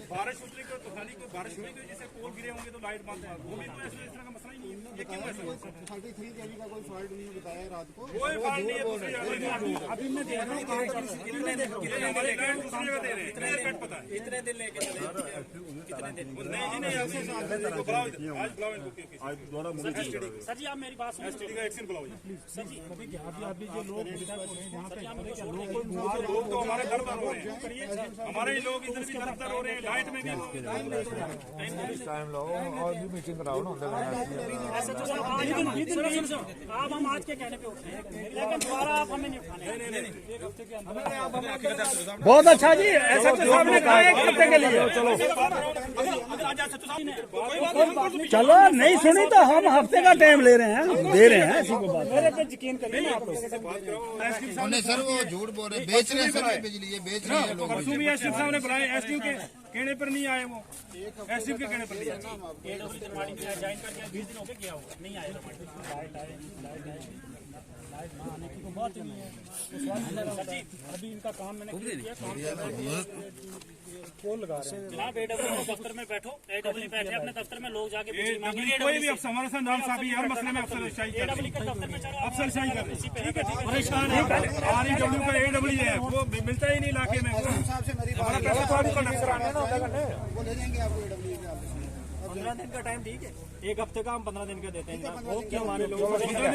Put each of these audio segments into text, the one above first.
बारिश उतरी को तो खाली को बारिश हुई जैसे पोल गिरे होंगे तो लाइट बंद है, वो भी तो ऐसे इस तरह का मसला ही नहीं है। ये क्यों ऐसा? 33 kV का कोई फॉल्ट नहीं बताया रात को, कोई फॉल्ट नहीं है। अभी मैं देख रहा हूँ कितने दिन हमारे गाँव दूसरी जगह दे रहे हैं, पता है कितने दिन लेके चले, कितने दिन? नहीं जी नहीं, आज बुलाओ इनको। सर जी आप मेरी बात सुनिए, एसटीडी का एक्शन बुलाओ सर जी अभी जो लोग लोग तो हमारे दरबार हो रहे हैं, हमारे ही लोग इधर भी दरबार हो रहे हैं, लाइट में भी टाइम लो और भी मीटिंग कराओ ना। आप हम आज के कहने पे उठे हैं, लेकिन दोबारा आप हमें नहीं उठाने। बहुत अच्छा जी, एसएचओ साहब ने कहा एक हफ्ते के लिए। चलो नहीं सुनी तो हम हफ्ते का टाइम ले रहे हैं, दे रहे हैं, ऐसी कोई बात मेरे पे यकीन करिए ना आप लोग। सर वो झूठ बोल रहे, बेच रहे हैं सर बिजली, ये बेच रहे हैं लोग। परसों भी एसडीएम साहब ने बुलाए, एसडीएम के कहने पर नहीं आए, वो एसडीएम के कहने पर नहीं आए। ज्वाइन करके 20 दिन हो गए, क्या हुआ? नहीं आए लाइट ना आने की तो बात ही नहीं है। सर जी अभी इनका काम मैंने किया, पोल लगा रहे हैं। जनाब एडब्ल्यू दफ्तर में बैठो, एडब्ल्यू बैठे अपने दफ्तर में, लोग जाके कोई भी अफसर हमारे साथ नाम साहब हर मसले में अफसरशाही कर रहे हैं, अफसरशाही कर रहे हैं। ठीक है, परेशान है। आरईडब्ल्यू का एडब्ल्यू है, वो मिलता ही नहीं इलाके में। साहब से मेरी बात, पैसा थोड़ी को नक्सर आने ना होता करने। वो ले जाएंगे आपको एडब्ल्यू के। 15 दिन का टाइम ठीक है, एक हफ्ते का हम 15 दिन का देते हैं। वो क्यों हमारे लोग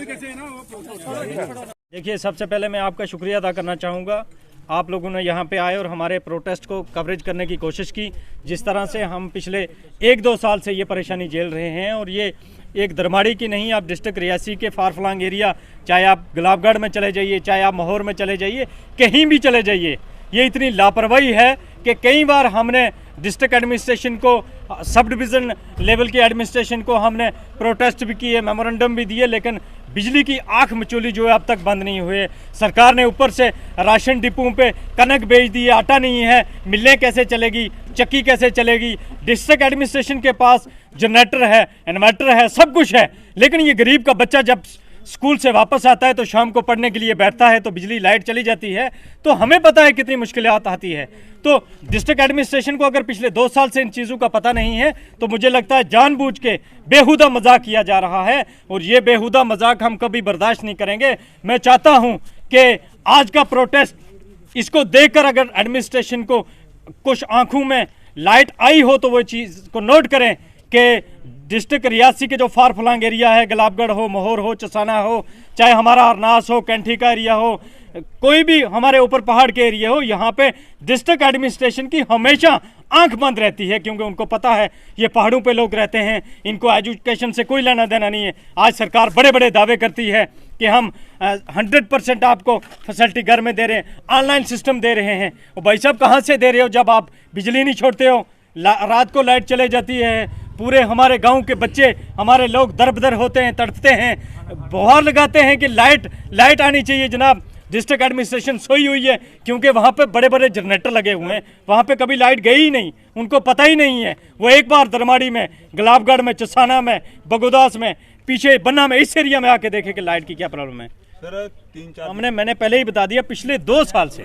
कैसे है ना वो। देखिए, सबसे पहले मैं आपका शुक्रिया अदा करना चाहूँगा, आप लोगों ने यहाँ पे आए और हमारे प्रोटेस्ट को कवरेज करने की कोशिश की। जिस तरह से हम पिछले 1-2 साल से ये परेशानी झेल रहे हैं, और ये एक दरमाड़ी की नहीं, आप डिस्ट्रिक्ट रियासी के फारफलांग एरिया, चाहे आप गुलाबगढ़ में चले जाइए, चाहे आप महोर में चले जाइए, कहीं भी चले जाइए, ये इतनी लापरवाही है कि कई बार हमने डिस्ट्रिक्ट एडमिनिस्ट्रेशन को, सब डिवीज़न लेवल के एडमिनिस्ट्रेशन को हमने प्रोटेस्ट भी किए, मेमोरेंडम भी दिए, लेकिन बिजली की आंख मिचौली जो है अब तक बंद नहीं हुए। सरकार ने ऊपर से राशन डिपों पे कनक बेच दी है, आटा नहीं है, मिलें कैसे चलेगी, चक्की कैसे चलेगी। डिस्ट्रिक्ट एडमिनिस्ट्रेशन के पास जनरेटर है, इन्वर्टर है, सब कुछ है, लेकिन ये गरीब का बच्चा जब स्कूल से वापस आता है तो शाम को पढ़ने के लिए बैठता है तो बिजली लाइट चली जाती है, तो हमें पता है कितनी मुश्किलात आती है। तो डिस्ट्रिक्ट एडमिनिस्ट्रेशन को अगर पिछले 2 साल से इन चीज़ों का पता नहीं है तो मुझे लगता है जानबूझ के बेहुदा मजाक किया जा रहा है, और ये बेहुदा मजाक हम कभी बर्दाश्त नहीं करेंगे। मैं चाहता हूँ कि आज का प्रोटेस्ट, इसको देखकर अगर एडमिनिस्ट्रेशन को कुछ आंखों में लाइट आई हो तो वो चीज़ को नोट करें कि डिस्ट्रिक्ट रियासी के जो फार फलांग एरिया है, गुलाबगढ़ हो, महोर हो, चसाना हो, चाहे हमारा अरनास हो, कैंठी का एरिया हो, कोई भी हमारे ऊपर पहाड़ के एरिया हो, यहाँ पे डिस्ट्रिक्ट एडमिनिस्ट्रेशन की हमेशा आंख बंद रहती है, क्योंकि उनको पता है ये पहाड़ों पे लोग रहते हैं, इनको एजुकेशन से कोई लेना देना नहीं है। आज सरकार बड़े बड़े दावे करती है कि हम 100% आपको फैसिलिटी घर में दे रहे हैं, ऑनलाइन सिस्टम दे रहे हैं। और भाई साहब कहाँ से दे रहे हो जब आप बिजली नहीं छोड़ते हो, रात को लाइट चले जाती है, पूरे हमारे गांव के बच्चे, हमारे लोग दर-बदर होते हैं, तड़पते हैं, बुहार लगाते हैं कि लाइट आनी चाहिए। जनाब डिस्ट्रिक्ट एडमिनिस्ट्रेशन सोई हुई है, क्योंकि वहाँ पे बड़े बड़े जनरेटर लगे हुए हैं, वहाँ पे कभी लाइट गई ही नहीं, उनको पता ही नहीं है। वो एक बार दरमाड़ी में, गुलाबगढ़ में, चसाना में, बगोदास में, पीछे बन्ना में, इस एरिया में आके देखे कि लाइट की क्या प्रॉब्लम है। सर 3-4 मैंने पहले ही बता दिया, पिछले 2 साल से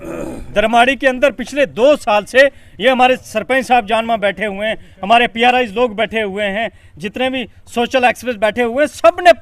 दरमाड़ी के अंदर, पिछले 2 साल से ये हमारे सरपंच साहब जानमा बैठे हुए हैं, हमारे PRIs लोग बैठे हुए हैं, जितने भी सोशल एक्टिविस्ट बैठे हुए हैं, सब ने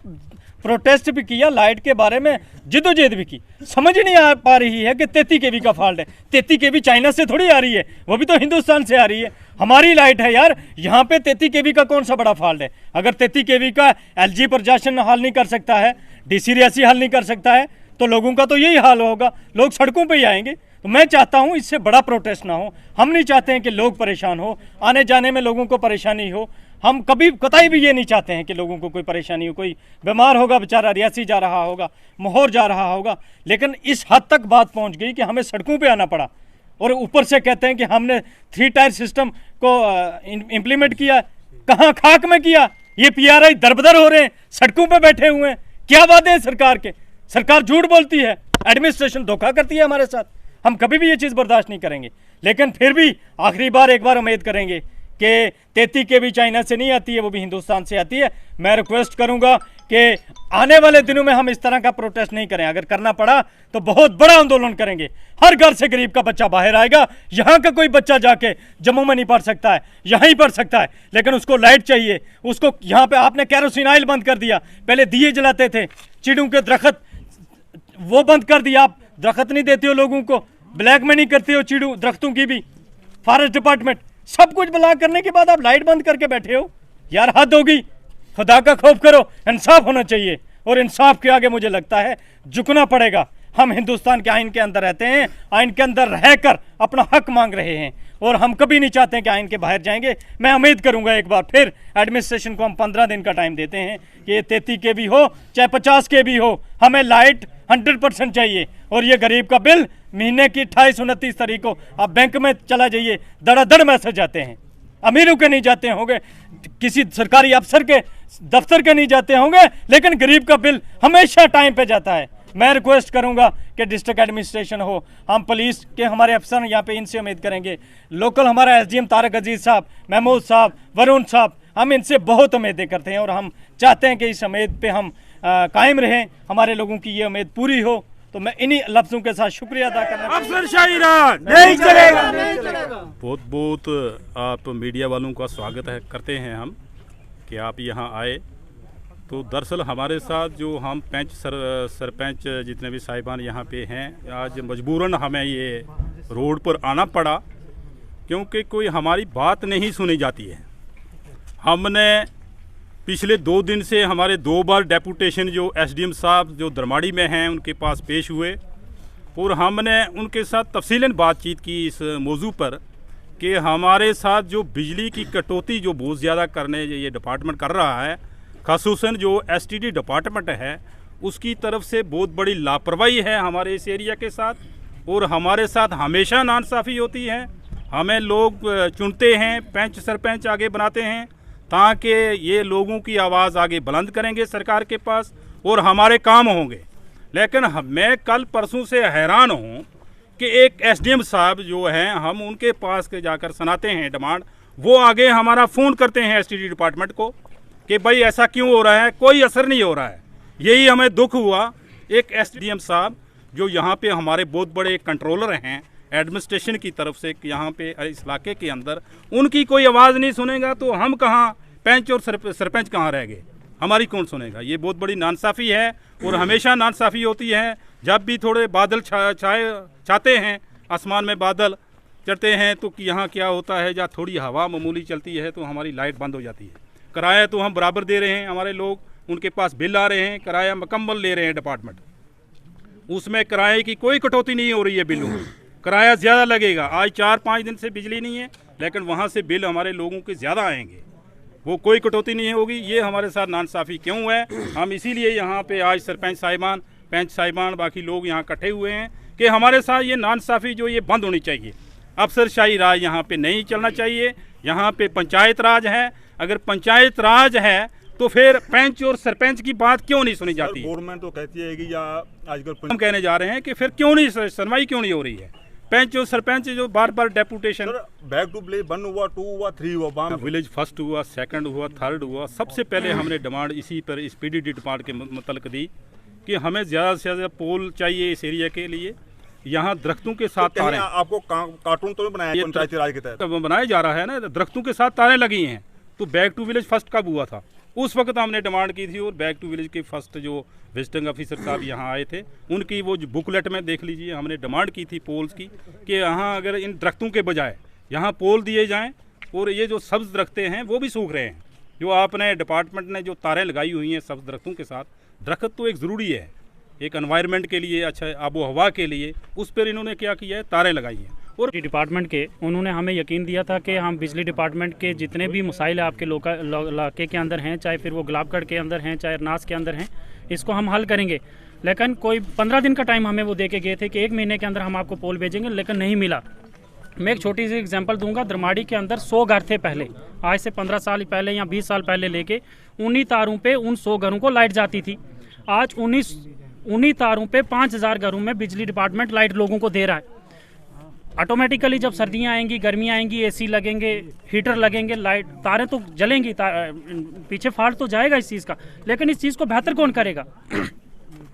प्रोटेस्ट भी किया, लाइट के बारे में जिद्दोजहद भी की। समझ नहीं आ पा रही है कि 33 kV का फॉल्ट है। 33 kV चाइना से थोड़ी आ रही है, वो भी तो हिंदुस्तान से आ रही है। हमारी लाइट है यार, यहाँ पे 33 kV का कौन सा बड़ा फॉल्ट है? अगर 33 kV का LG प्रशासन हल नहीं कर सकता है, DC रियासी हल नहीं कर सकता है, तो लोगों का तो यही हाल होगा, लोग सड़कों पे ही आएंगे। तो मैं चाहता हूँ इससे बड़ा प्रोटेस्ट ना हो, हम नहीं चाहते हैं कि लोग परेशान हो, आने जाने में लोगों को परेशानी हो, हम कभी कतई भी ये नहीं चाहते हैं कि लोगों को कोई परेशानी हो, कोई बीमार होगा बेचारा, रियासी जा रहा होगा, महोर जा रहा होगा, लेकिन इस हद तक बात पहुँच गई कि हमें सड़कों पर आना पड़ा। और ऊपर से कहते हैं कि हमने 3 टायर सिस्टम को इम्प्लीमेंट किया, कहाँ खाक में किया? ये PRI दरबदर हो रहे हैं, सड़कों पे बैठे हुए हैं, क्या वादे हैं सरकार के? सरकार झूठ बोलती है, एडमिनिस्ट्रेशन धोखा करती है हमारे साथ। हम कभी भी ये चीज़ बर्दाश्त नहीं करेंगे, लेकिन फिर भी आखिरी बार एक बार उम्मीद करेंगे कि 33 kV चाइना से नहीं आती है, वो भी हिंदुस्तान से आती है। मैं रिक्वेस्ट करूंगा कि आने वाले दिनों में हम इस तरह का प्रोटेस्ट नहीं करें। अगर करना पड़ा तो बहुत बड़ा आंदोलन करेंगे। हर घर से गरीब का बच्चा बाहर आएगा। यहाँ का कोई बच्चा जाके जम्मू में नहीं पढ़ सकता है, यहाँ ही पढ़ सकता है, लेकिन उसको लाइट चाहिए। उसको यहाँ पे आपने केरोसिन ऑयल बंद कर दिया, पहले दिए जलाते थे, चिड़ों के दरख्त वो बंद कर दिया। आप दरख्त नहीं देते हो लोगों को, ब्लैक में नहीं करते हो चिड़ों दरख्तों की भी। फॉरेस्ट डिपार्टमेंट सब कुछ ब्लॉक करने के बाद आप लाइट बंद करके बैठे हो। यार हद होगी, खुदा का खौफ करो। इंसाफ होना चाहिए और इंसाफ के आगे मुझे लगता है झुकना पड़ेगा। हम हिंदुस्तान के आइन के अंदर रहते हैं, आइन के अंदर रहकर अपना हक मांग रहे हैं और हम कभी नहीं चाहते कि आइन के बाहर जाएंगे। मैं उम्मीद करूंगा एक बार फिर एडमिनिस्ट्रेशन को हम 15 दिन का टाइम देते हैं कि ये 33 के भी हो चाहे 50 के भी हो, हमें लाइट 100% चाहिए। और ये गरीब का बिल महीने की 28-29 तारीख को आप बैंक में चला जाइए, धड़ाधड़ मैसेज जाते हैं। अमीरों के नहीं जाते होंगे, किसी सरकारी अफसर के दफ्तर के नहीं जाते होंगे, लेकिन गरीब का बिल हमेशा टाइम पे जाता है। मैं रिक्वेस्ट करूंगा कि डिस्ट्रिक्ट एडमिनिस्ट्रेशन हो, हम पुलिस के हमारे अफसर यहाँ पे इनसे उम्मीद करेंगे। लोकल हमारा SDM तारक अजीज साहब, महमूद साहब, वरुण साहब, हम इनसे बहुत उम्मीदें करते हैं और हम चाहते हैं कि इस उम्मीद पे हम कायम रहें, हमारे लोगों की ये उम्मीद पूरी हो। तो मैं इन्हीं लफ्ज़ों के साथ शुक्रिया अदा करना। अफसरशाही राज नहीं चलेगा। बहुत बहुत आप मीडिया वालों का स्वागत है करते हैं हम कि आप यहाँ आए। तो दरअसल हमारे साथ जो हम पंच सरपंच जितने भी साहिबान यहाँ पे हैं, आज मजबूरन हमें ये रोड पर आना पड़ा क्योंकि कोई हमारी बात नहीं सुनी जाती है। हमने पिछले 2 दिन से हमारे 2 बार डेपुटेशन जो SDM साहब जो दरमाड़ी में हैं उनके पास पेश हुए और हमने उनके साथ तफसीलन बातचीत की इस मौजू पर कि हमारे साथ जो बिजली की कटौती जो बहुत ज़्यादा करने ये डिपार्टमेंट कर रहा है, ख़ासूसन जो STD डिपार्टमेंट है उसकी तरफ से बहुत बड़ी लापरवाही है हमारे इस एरिया के साथ। और हमारे साथ हमेशा नाइंसाफ़ी होती है। हमें लोग चुनते हैं, पंच सरपंच आगे बनाते हैं ताकि ये लोगों की आवाज़ आगे बुलंद करेंगे सरकार के पास और हमारे काम होंगे। लेकिन मैं कल परसों से हैरान हूँ कि एक SDM साहब जो हैं, हम उनके पास के जाकर सुनाते हैं डिमांड, वो आगे हमारा फ़ोन करते हैं STD डिपार्टमेंट को कि भाई ऐसा क्यों हो रहा है, कोई असर नहीं हो रहा है। यही हमें दुख हुआ। एक SDM साहब जो यहाँ पे हमारे बहुत बड़े कंट्रोलर हैं एडमिनिस्ट्रेशन की तरफ से, यहाँ पे इस इलाके के अंदर उनकी कोई आवाज़ नहीं सुनेगा तो हम कहाँ, पंच और सरपंच कहाँ रह गए, हमारी कौन सुनेगा। ये बहुत बड़ी नाइंसाफ़ी है और हमेशा नाइंसाफ़ी होती है। जब भी थोड़े बादल छाते हैं, आसमान में बादल चढ़ते हैं तो यहाँ क्या होता है, जहाँ थोड़ी हवा मामूली चलती है तो हमारी लाइट बंद हो जाती है। किराया तो हम बराबर दे रहे हैं, हमारे लोग उनके पास बिल आ रहे हैं, किराया मुकम्मल ले रहे हैं डिपार्टमेंट, उसमें किराए की कोई कटौती नहीं हो रही है। बिलों में किराया ज़्यादा लगेगा। आज 4-5 दिन से बिजली नहीं है, लेकिन वहाँ से बिल हमारे लोगों के ज़्यादा आएंगे, वो कोई कटौती नहीं होगी। ये हमारे साथ नाइंसाफ़ी क्यों है, हम इसीलिए यहाँ पे आज सरपंच साहिबान, पंच साहिबान, बाकी लोग यहाँ इकट्ठे हुए हैं कि हमारे साथ ये नाइंसाफ़ी जो ये बंद होनी चाहिए। अफसरशाही राज यहाँ पे नहीं चलना चाहिए। यहाँ पे पंचायत राज है। अगर पंचायत राज है तो फिर पंच और सरपंच की बात क्यों नहीं सुनी जाती? गवर्नमेंट तो कहती है कि या आजकल हम कहने जा रहे हैं कि फिर क्यों नहीं सुनवाई क्यों नहीं हो रही है? पंच और सरपंच जो बार बार डेपुटेशन, बैक टू विलेज 1 हुआ, 2 हुआ, 3 हुआ, विलेज फर्स्ट हुआ, सेकंड हुआ, थर्ड हुआ। सबसे पहले हमने डिमांड इसी पर इस PDD डिपार्ट के मुतल्लिक दी कि हमें ज़्यादा से ज़्यादा पोल चाहिए इस एरिया के लिए। यहाँ दरख्तों के साथ तो तारें, आपको कार्टून तो बनाया पंचायती राज के तहत बनाया जा रहा है ना, दरख्तों के साथ तारें लगी हैं। तो बैक टू विलेज फर्स्ट कब हुआ था? उस वक्त हमने डिमांड की थी और बैक टू विलेज के फर्स्ट जो विजिटिंग ऑफिसर साहब यहाँ आए थे, उनकी वो जो बुकलेट में देख लीजिए, हमने डिमांड की थी पोल्स की कि यहाँ अगर इन दरख्तों के बजाय यहाँ पोल दिए जाएं। और ये जो सब्ज़ दरख्तें हैं वो भी सूख रहे हैं। जो आपने डिपार्टमेंट ने जो तारें लगाई हुई हैं सब्ज़ दरख्तों के साथ, दरख्त तो एक ज़रूरी है एक एनवायरनमेंट के लिए, अच्छा आबो हवा के लिए, उस पर इन्होंने क्या किया है, तारें लगाई हैं। और डिपार्टमेंट के उन्होंने हमें यकीन दिया था कि हम बिजली डिपार्टमेंट के जितने भी मसाइल आपके इलाके के अंदर हैं, चाहे फिर वो गुलाबगढ़ के अंदर हैं, चाहे नास के अंदर हैं, इसको हम हल करेंगे। लेकिन कोई 15 दिन का टाइम हमें वो दे के गए थे कि 1 महीने के अंदर हम आपको पोल भेजेंगे, लेकिन नहीं मिला। मैं एक छोटी सी एग्जांपल दूंगा। दरमाड़ी के अंदर 100 घर थे पहले, आज से 15 साल पहले या 20 साल पहले लेके, उन्हीं तारों पे उन 100 घरों को लाइट जाती थी। आज उन्हीं तारों पे 5000 घरों में बिजली डिपार्टमेंट लाइट लोगों को दे रहा है। ऑटोमेटिकली जब सर्दियाँ आएंगी, गर्मियाँ आएंगी, एसी लगेंगे, हीटर लगेंगे, लाइट तारें तो जलेंगी, पीछे फाल्ट तो जाएगा इस चीज़ का, लेकिन इस चीज़ को बेहतर कौन करेगा?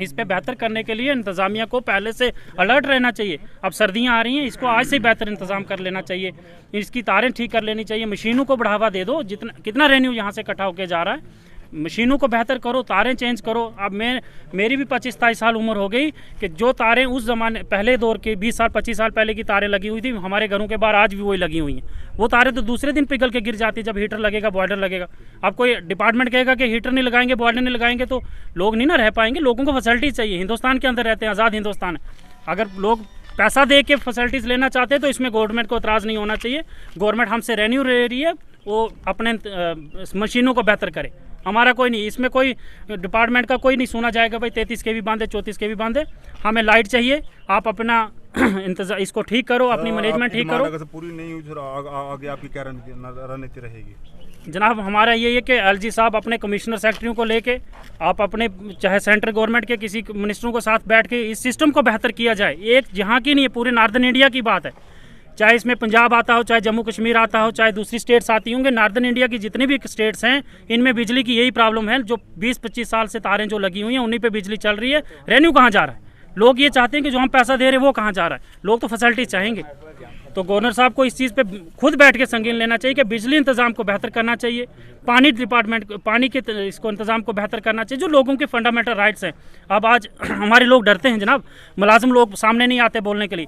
इस पे बेहतर करने के लिए इंतज़ामिया को पहले से अलर्ट रहना चाहिए। अब सर्दियाँ आ रही हैं, इसको आज से बेहतर इंतज़ाम कर लेना चाहिए, इसकी तारें ठीक कर लेनी चाहिए, मशीनों को बढ़ावा दे दो। कितना रेन्यू यहाँ से इकट्ठा होकर जा रहा है, मशीनों को बेहतर करो, तारें चेंज करो। अब मेरी भी 25-27 साल उम्र हो गई कि जो तारें उस ज़माने पहले दौर के 20 साल 25 साल पहले की तारें लगी हुई थी हमारे घरों के बाहर, आज भी वही लगी हुई हैं। वो तारें तो दूसरे दिन पिघल के गिर जाती जब हीटर लगेगा, बॉयलर लगेगा। अब कोई डिपार्टमेंट कहेगा कि हीटर नहीं लगाएंगे, बॉयलर नहीं लगाएंगे तो लोग नहीं ना रह पाएंगे। लोगों को फैसिलिटीज़ चाहिए, हिंदुस्तान के अंदर रहते हैं, आज़ाद हिंदुस्तान है। अगर लोग पैसा दे के फैसिलिटीज़ लेना चाहते हैं तो इसमें गवर्नमेंट को एतराज़ नहीं होना चाहिए। गवर्नमेंट हमसे रेन्यू ले रही है, वो अपने मशीनों को बेहतर करे, हमारा कोई नहीं। इसमें कोई डिपार्टमेंट का कोई नहीं सुना जाएगा भाई 33 के भी बांधे, 34 के भी बांधे। हमें लाइट चाहिए, आप अपना इंतजार इसको ठीक करो, अपनी मैनेजमेंट ठीक करो। अगर पूरी नहीं हुई तो आगे आपकी क्या रणनीति रहेगी? जनाब हमारा ये है कि एलजी साहब अपने कमिश्नर सेक्रेटरियों को लेके, आप अपने चाहे सेंट्रल गवर्नमेंट के किसी मिनिस्टरों के साथ बैठ के इस सिस्टम को बेहतर किया जाए। एक यहाँ की नहीं है, पूरे नॉर्दर्न इंडिया की बात है। चाहे इसमें पंजाब आता हो, चाहे जम्मू कश्मीर आता हो, चाहे दूसरी स्टेट्स आती होंगे, नॉर्दर्न इंडिया की जितनी भी स्टेट्स हैं इनमें बिजली की यही प्रॉब्लम है। जो 20-25 साल से तारें जो लगी हुई हैं उन्हीं पे बिजली चल रही है। रेन्यू कहाँ जा रहा है? लोग ये चाहते हैं कि जो हम पैसा दे रहे हैं वो कहाँ जा रहा है। लोग तो फैसिलिटीज चाहेंगे। तो गवर्नर साहब को इस चीज़ पे खुद बैठ के संगीन लेना चाहिए कि बिजली इंतज़ाम को बेहतर करना चाहिए, पानी डिपार्टमेंट पानी के इसको इंतज़ाम को बेहतर करना चाहिए, जो लोगों के फंडामेंटल राइट्स हैं। अब आज हमारे लोग डरते हैं जनाब, मुलाजिम लोग सामने नहीं आते बोलने के लिए।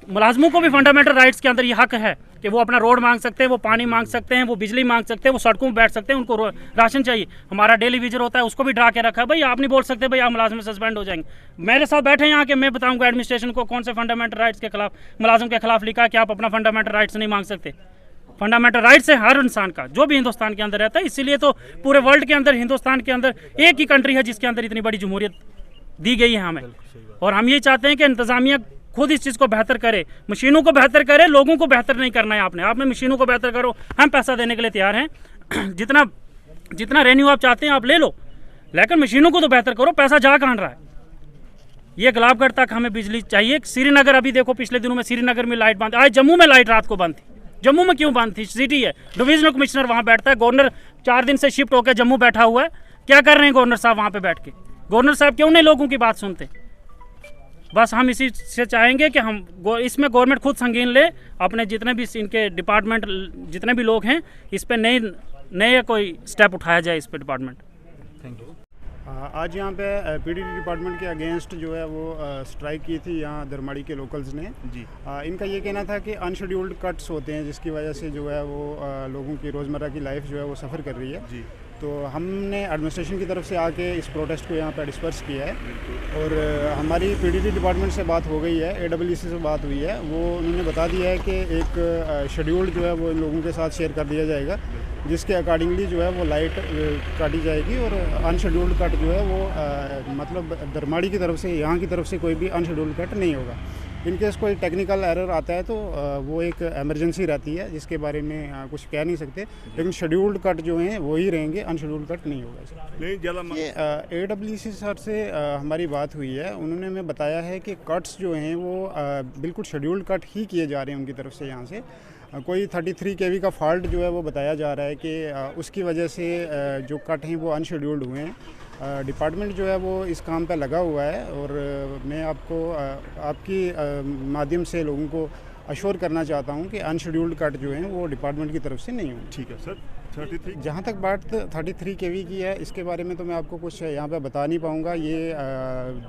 मुलाजमों को भी फंडामेंटल राइट्स के अंदर ये हक है कि वो अपना रोड मांग सकते हैं, वो पानी मांग सकते हैं, वो बिजली मांग सकते हैं, वो सड़कों में बैठ सकते हैं, उनको राशन चाहिए। हमारा डेली विजिट होता है, उसको भी डरा के रखा है, भाई आप नहीं बोल सकते, भाई आप मुलाजिम सस्पेंड हो जाएंगे। मेरे साथ बैठे हैं यहाँ के, मैं बताऊंगा एडमिनिस्ट्रेशन को कौन से फंडामेंटल राइट्स के खिलाफ मुलाजिम के खिलाफ लिखा है कि आप अपना फंडामेंटल राइट्स नहीं मांग सकते। फंडामेंटल राइट्स है हर इंसान का, जो भी हिंदुस्तान के अंदर रहता है। इसीलिए तो पूरे वर्ल्ड के अंदर हिंदुस्तान के अंदर एक ही कंट्री है जिसके अंदर इतनी बड़ी जमहूरियत दी गई है हमें। और हम ये चाहते हैं कि इंतज़ामिया खुद इस चीज़ को बेहतर करे, मशीनों को बेहतर करे, लोगों को बेहतर नहीं करना है। आपने मशीनों को बेहतर करो, हम पैसा देने के लिए तैयार हैं। जितना रेन्यू आप चाहते हैं आप ले लो, लेकिन मशीनों को तो बेहतर करो। पैसा जा कहाँ रहा है? ये गुलाबगढ़ तक हमें बिजली चाहिए। श्रीनगर अभी देखो, पिछले दिनों में श्रीनगर में लाइट बंद, आज जम्मू में लाइट रात को बंद थी। जम्मू में क्यों बंद थी? सिटी है, डिविजनल कमिश्नर वहाँ बैठता है, गवर्नर 4 दिन से शिफ्ट होकर जम्मू बैठा हुआ है। क्या कर रहे हैं गवर्नर साहब वहाँ पे बैठ के? गवर्नर साहब क्यों नहीं लोगों की बात सुनते? बस हम इसी से चाहेंगे कि हम इसमें गवर्नमेंट खुद संगीन ले, अपने जितने भी इनके डिपार्टमेंट जितने भी लोग हैं इस पे नए कोई स्टेप उठाया जाए इस पे डिपार्टमेंट। Thank you. आज यहाँ पे पीडीडी डिपार्टमेंट के अगेंस्ट जो है वो स्ट्राइक की थी यहाँ दरमाड़ी के लोकल्स ने जी। इनका ये कहना था कि अनशेड्यूल्ड कट्स होते हैं जिसकी वजह से जो है वो लोगों की रोज़मर्रा की लाइफ जो है वो सफ़र कर रही है जी। तो हमने एडमिनिस्ट्रेशन की तरफ से आके इस प्रोटेस्ट को यहाँ पे डिस्पर्स किया है और हमारी पीडीडी डिपार्टमेंट से बात हो गई है, एडब्ल्यूसी से बात हुई है। वो उन्होंने बता दिया है कि एक शेड्यूल्ड जो है वो इन लोगों के साथ शेयर कर दिया जाएगा, जिसके अकॉर्डिंगली जो है वो लाइट काटी जाएगी और अनशेड्यूल्ड कट जो है वो मतलब दरमाड़ी की तरफ से, यहाँ की तरफ से कोई भी अनशेड्यूल्ड कट नहीं होगा। इनकेस कोई टेक्निकल एरर आता है तो वो एक एमरजेंसी रहती है जिसके बारे में कुछ कह नहीं सकते, लेकिन शेड्यूल्ड कट जो हैं वो ही रहेंगे, अनशेड्यूल्ड कट नहीं होगा। ये AWC सर से हमारी बात हुई है, उन्होंने हमें बताया है कि कट्स जो हैं वो बिल्कुल शेड्यूल्ड कट ही किए जा रहे हैं उनकी तरफ से। यहाँ से कोई 33 kV का फॉल्ट जो है वो बताया जा रहा है कि उसकी वजह से जो कट हैं वो अनशेड्यूल्ड हुए हैं। डिपार्टमेंट जो है वो इस काम पे लगा हुआ है और मैं आपको आपकी माध्यम से लोगों को अश्योर करना चाहता हूँ कि अनशेड्यूल्ड कट जो हैं वो डिपार्टमेंट की तरफ से नहीं होंगे। ठीक है सर। 33 जहाँ तक बात 33 kV की है, इसके बारे में तो मैं आपको कुछ यहाँ पे बता नहीं पाऊँगा। ये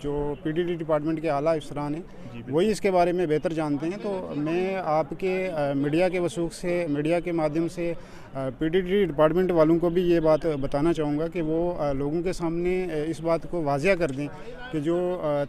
जो पीडीडी डिपार्टमेंट के आला अफसरान हैं वही इसके बारे में बेहतर जानते हैं। तो मैं आपके मीडिया के वसूख से, मीडिया के माध्यम से पीडीडी डिपार्टमेंट वालों को भी ये बात बताना चाहूँगा कि वो लोगों के सामने इस बात को वाज़िया कर दें कि जो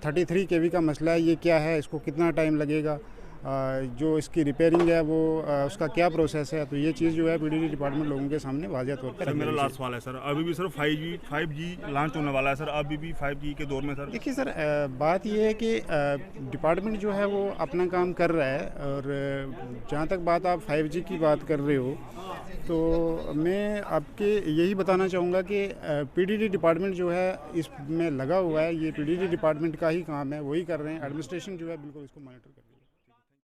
33 kV का मसला है ये क्या है, इसको कितना टाइम लगेगा, जो इसकी रिपेयरिंग है वो उसका क्या प्रोसेस है। तो ये चीज़ जो है पीडीडी डिपार्टमेंट लोगों के सामने वाज़िया तौर पर। मेरा लास्ट सवाल है सर, अभी भी सर 5G लॉन्च होने वाला है सर, अभी भी 5G के दौर में सर? देखिए सर, बात ये है कि डिपार्टमेंट जो है वो अपना काम कर रहा है और जहाँ तक बात आप 5G की बात कर रहे हो तो मैं आपके यही बताना चाहूँगा कि पीडीडी डिपार्टमेंट जो है इसमें लगा हुआ है, ये पीडीडी डिपार्टमेंट का ही काम है, वही कर रहे हैं। एडमिनिस्ट्रेशन जो है बिल्कुल इसको मॉनिटर कर रही है।